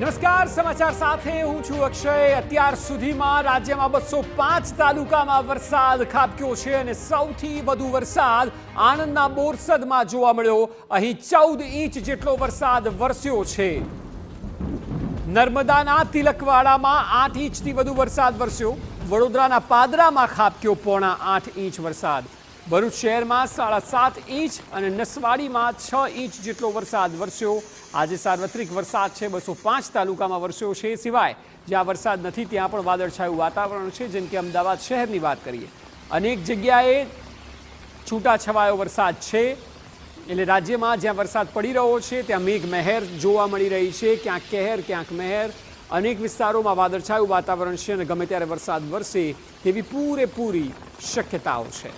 નમસ્કાર, સમાચાર સાથે હું છું અક્ષય। અત્યાર સુધીમાં રાજ્યમાં 205 તાલુકામાં વરસાદ ખાબક્યો છે અને સૌથી વધુ વરસાદ આણંદના બોરસદમાં જોવા મળ્યો। અહીં 14 ઇંચ જેટલો વરસાદ વરસ્યો છે। નર્મદાના તિલકવાડામાં 8 ઇંચથી વધુ વરસાદ વરસ્યો। વડોદરાના પાદરામાં ખાબક્યો 8.5 ઇંચ વરસાદ। ભરૂચ શહેરમાં 7.5 ઇંચ અને નસવાડીમાં 6 ઇંચ જેટલો વરસાદ વરસ્યો। આજે સાર્વત્રિક વરસાદ છે 205 તાલુકામાં વરસ્યો છે। સિવાય જ્યાં વરસાદ નથી ત્યાં પણ વાદળછાયું વાતાવરણ છે। જેમ કે અમદાવાદ શહેરની વાત કરીએ, અનેક જગ્યાએ છૂટાછવાયો વરસાદ છે। એટલે રાજ્યમાં જ્યાં વરસાદ પડી રહ્યો છે ત્યાં મેઘમહેર જોવા મળી રહી છે। ક્યાંક કહેર ક્યાંક મહેર। અનેક વિસ્તારોમાં વાદળછાયું વાતાવરણ છે અને ગમે ત્યારે વરસાદ વરસે તેવી પૂરેપૂરી શક્યતાઓ છે।